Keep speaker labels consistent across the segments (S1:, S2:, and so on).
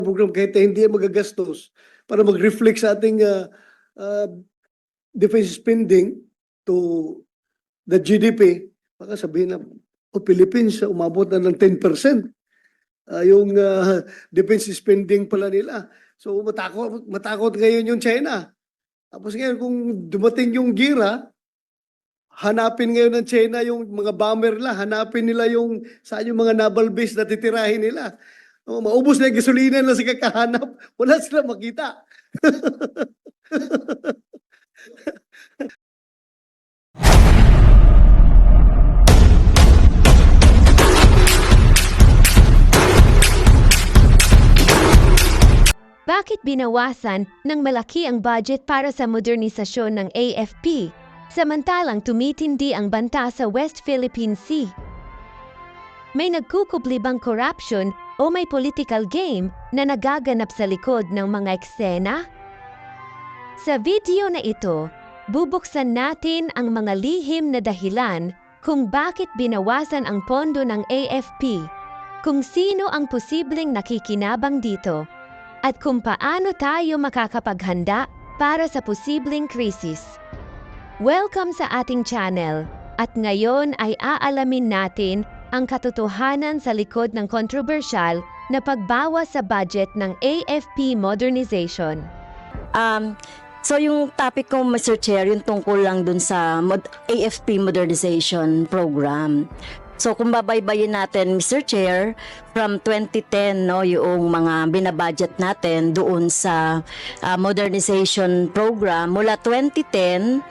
S1: program kahit hindi yan magagastos para mag-reflect sa ating uh, defense spending to the GDP, baka sabihin na, Philippines, umabot na ng 10%. Yung defense spending pala nila. So matakot ngayon yung China. Tapos ngayon kung dumating yung gira, hanapin ngayon ng China yung mga bomber la, hanapin nila yung saan yung mga naval base na titirahin nila. Maubos na yung gasolina na sa kakahanap, wala sila makita.
S2: Bakit binawasan ng malaki ang budget para sa modernisasyon ng AFP, samantalang tumitindi ang banta sa West Philippine Sea? May nagkukublibang corruption o may political game na nagaganap sa likod ng mga eksena? Sa video na ito, bubuksan natin ang mga lihim na dahilan kung bakit binawasan ang pondo ng AFP, kung sino ang posibleng nakikinabang dito, at kung paano tayo makakapaghanda para sa posibleng krisis. Welcome sa ating channel, at ngayon ay aalamin natin ang katotohanan sa likod ng kontrobersyal na pagbawas sa budget ng AFP modernization.
S3: So yung topic ko, Mr. Chair, yung tungkol lang dun sa AFP modernization program. So kung babaybayin natin, Mr. Chair, from 2010, no, yung mga binabudget natin doon sa modernization program, mula 2010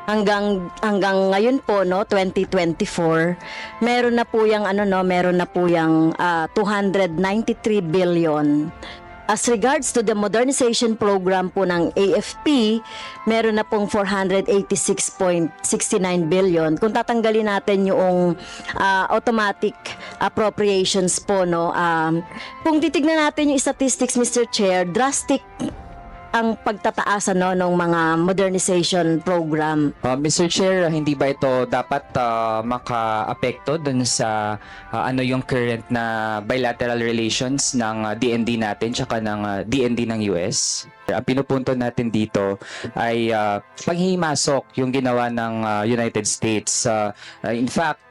S3: hanggang ngayon po, no, 2024, meron na po yung meron na po yung 293 billion. As regards to the modernization program po ng AFP, meron na pong 486.69 billion. Kung tatanggalin natin yung automatic appropriations po, no, kung titignan natin yung statistics, Mr. Chair, drastic ang pagtataas ng mga modernization program.
S4: Mr. Chair, hindi ba ito dapat maka-apekto dun sa yung current na bilateral relations ng DND natin tsaka ng DND ng US? Ang pinupunto natin dito ay paghihimasok yung ginawa ng United States. In fact,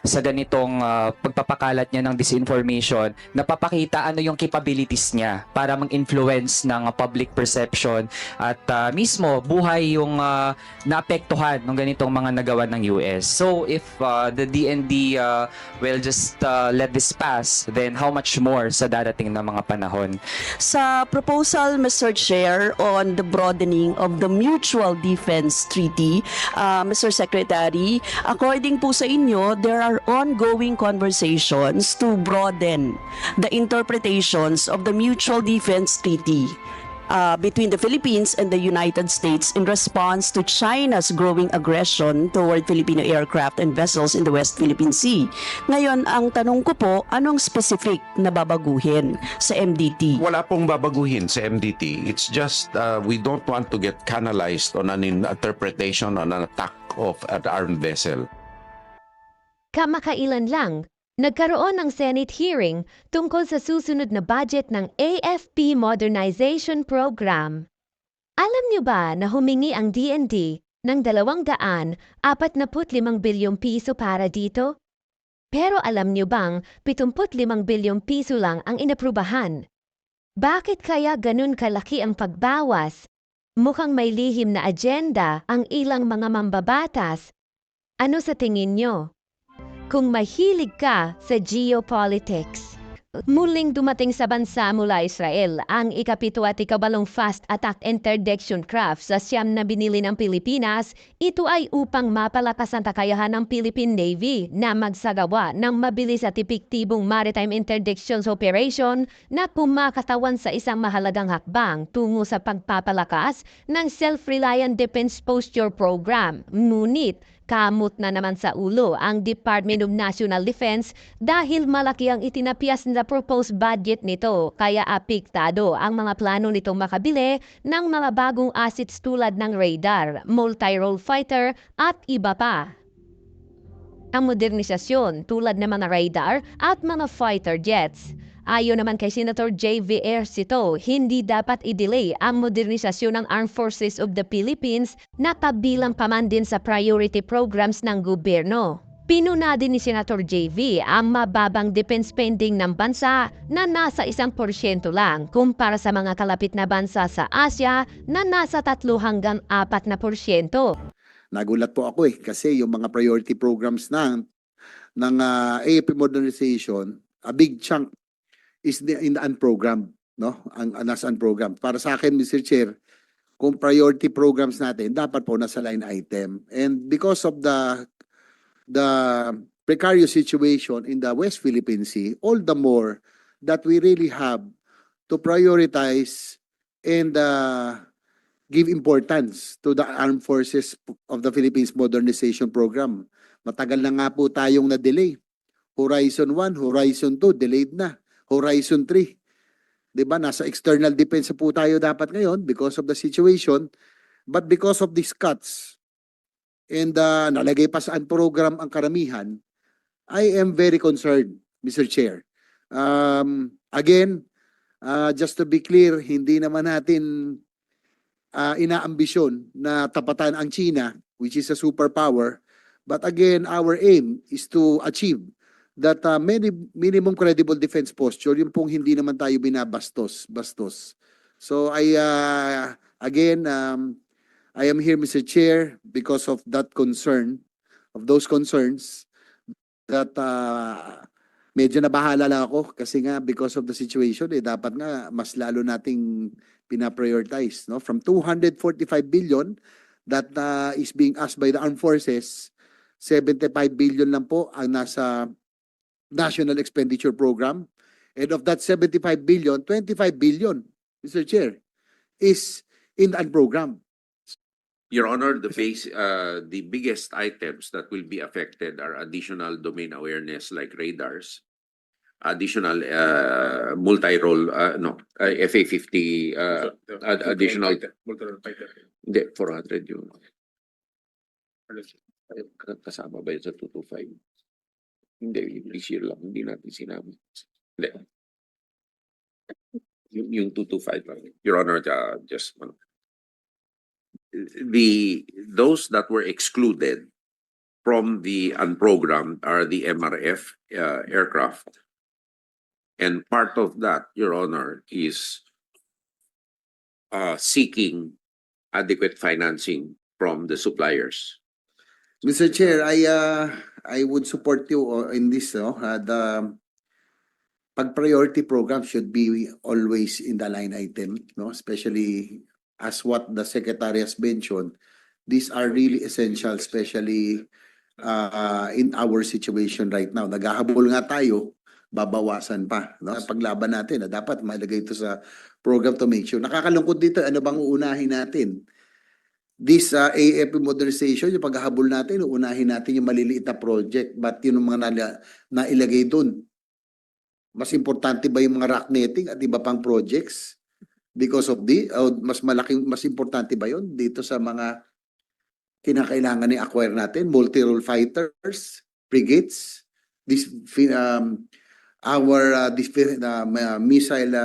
S4: sa ganitong pagpapakalat niya ng disinformation, napapakita ano yung capabilities niya para mag-influence ng public perception at mismo buhay yung naapektuhan ng ganitong mga nagawa ng US. So if the DND will just let this pass, then how much more sa darating na mga panahon?
S5: Sa proposal, Mr. Chair, on the broadening of the Mutual Defense Treaty, Mr. Secretary, according po sa inyo, there are ongoing conversations to broaden the interpretations of the Mutual Defense Treaty between the Philippines and the United States in response to China's growing aggression toward Filipino aircraft and vessels in the West Philippine Sea. Ngayon, ang tanong ko po, anong specific na babaguhin sa MDT?
S6: Wala pong babaguhin sa MDT. It's just we don't want to get canalized on an interpretation on an attack of an armed vessel.
S2: Kamakailan lang, nagkaroon ng Senate hearing tungkol sa susunod na budget ng AFP Modernization Program. Alam niyo ba na humingi ang DND ng 245 bilyong piso para dito? Pero alam niyo bang 75 bilyong piso lang ang inaprubahan? Bakit kaya ganun kalaki ang pagbawas? Mukhang may lihim na agenda ang ilang mga mambabatas. Ano sa tingin niyo? Kung mahilig ka sa geopolitics. Muling dumating sa bansa mula Israel ang ika-7 at ika-8 fast attack interdiction craft sa Siyam na binili ng Pilipinas. Ito ay upang mapalakas ang kakayahan ng Philippine Navy na magsagawa ng mabilis at epektibong maritime interdictions operation na kumakatawan sa isang mahalagang hakbang tungo sa pagpapalakas ng Self-Reliant Defense Posture Program. Ngunit, kamot na naman sa ulo ang Department of National Defense dahil malaki ang itinapyas na proposed budget nito, kaya apektado ang mga plano nitong makabili ng mga bagong assets tulad ng radar, multi-role fighter at iba pa. Ang modernisasyon tulad ng mga radar at mga fighter jets Ayon naman kay Senator J.V. Ercito, hindi dapat i-delay ang modernisasyon ng Armed Forces of the Philippines na kabilang pa man din sa priority programs ng gobyerno. Pinuna din ni Senator J.V. ang mababang defense spending ng bansa na nasa 1% lang kumpara sa mga kalapit na bansa sa Asia na nasa 3 hanggang 4%.
S7: Nagulat po ako kasi yung mga priority programs ng AFP modernization, a big chunk is in the unprogrammed, no? Ang nasa unprogrammed. Para sa akin, Mr. Chair, kung priority programs natin, dapat po nasa line item. And because of the precarious situation in the West Philippine Sea, all the more that we really have to prioritize and give importance to the Armed Forces of the Philippines Modernization Program. Matagal na nga po tayong na-delay. Horizon 1, Horizon 2, delayed na. Horizon 3. Diba? Nasa external defense po tayo dapat ngayon because of the situation. But because of these cuts and nalagay pa sa program ang karamihan, I am very concerned, Mr. Chair. Again, just to be clear, hindi naman natin inaambisyon na tapatan ang China, which is a superpower. But again, our aim is to achieve that minimum credible defense posture, yung pong hindi naman tayo binabastos. So again, I am here, Mr. Chair, because of that concern, of those concerns, that medyo nabahala lang ako kasi nga because of the situation, dapat nga mas lalo nating pinaprioritize, no? From 245 billion that is being asked by the armed forces, 75 billion lang po ang nasa National Expenditure Program. And of that 75 billion, 25 billion, Mr. Chair, is in the program.
S6: Your Honor, the biggest items that will be affected are additional domain awareness like radars, additional multi-role, FA-50, additional, hindi, 400 yung, kasama ba yun sa 225? Hindi, this year lang, hindi natin sinabi. Hindi. Yung 225 lang. Your Honor, just those that were excluded from the unprogrammed are the MRF aircraft. And part of that, Your Honor, is seeking adequate financing from the suppliers.
S7: Mr. Chair, I would support you in this. The pag-priority program should be always in the line item, no? Especially as what the Secretary has mentioned. These are really essential, especially in our situation right now. Naghahabol nga tayo, babawasan pa, no? Paglaban natin na dapat malagay ito sa program to make sure. Nakakalungkot dito, ano bang uunahin natin? This AFP modernization, yung paghahabol natin, uunahin natin yung maliliit na project, but yun yung mga nailagay dun. Mas importante ba yung mga rock netting at iba pang projects? Because of mas importante ba yun dito sa mga kinakailangan ni acquire natin? Multi-role fighters, frigates, missile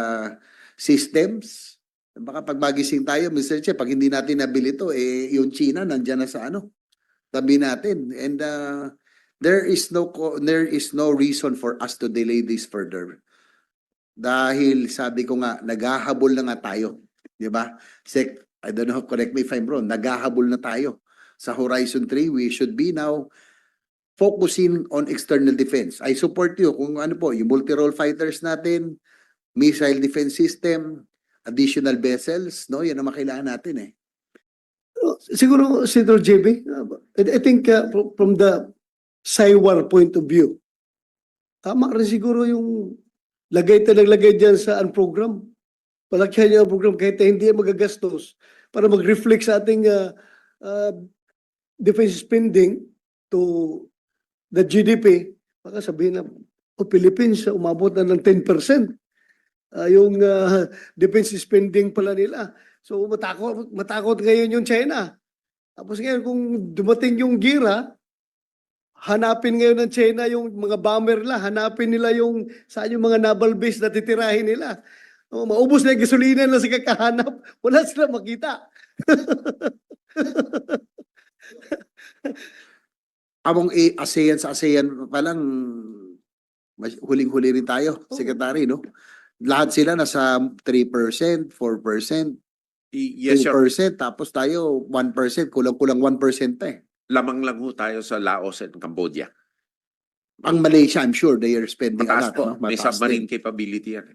S7: systems. Baka pag magising tayo, Mr. Che, pag hindi natin nabili ito, yung China nandiyan na sa tabi natin. And there is no reason for us to delay this further. Dahil sabi ko nga, naghahabol na nga tayo. Di ba? I don't know, correct me if I'm wrong, naghahabol na tayo. Sa Horizon 3, we should be now focusing on external defense. I support you kung ano po, yung multi-role fighters natin, missile defense system, additional vessels, no? Yan ang makailangan natin
S1: Siguro, Senator JB, I think from the SIWAR point of view, tama rin siguro yung lagay dyan sa program. Palakyan yung program kahit hindi magagastos para mag-reflect sa ating defense spending to the GDP. Baka sabihin na, Philippines, umabot na ng 10%. Yung defense spending pala nila. So matakot ngayon yung China. Tapos ngayon kung dumating yung gira, hanapin ngayon ng China yung mga bomber nila, hanapin nila yung saan yung mga naval base na titirahin nila. Oh, maubos na yung gasolina na sa kakahanap, wala sila makita.
S7: ASEAN sa ASEAN pa lang, huling-huli rin tayo, Secretary, no? Lahat sila nasa 3%, 4%,
S6: Yes, sir.
S7: 2%, tapos tayo 1%, kulang-kulang 1% pa eh.
S6: Lamang lang ho tayo sa Laos and Cambodia.
S7: Ang Malaysia, I'm sure they are spending a
S6: Mataas
S7: lot.
S6: po.
S7: No?
S6: May
S7: Mataas
S6: submarine
S7: din.
S6: capability yan.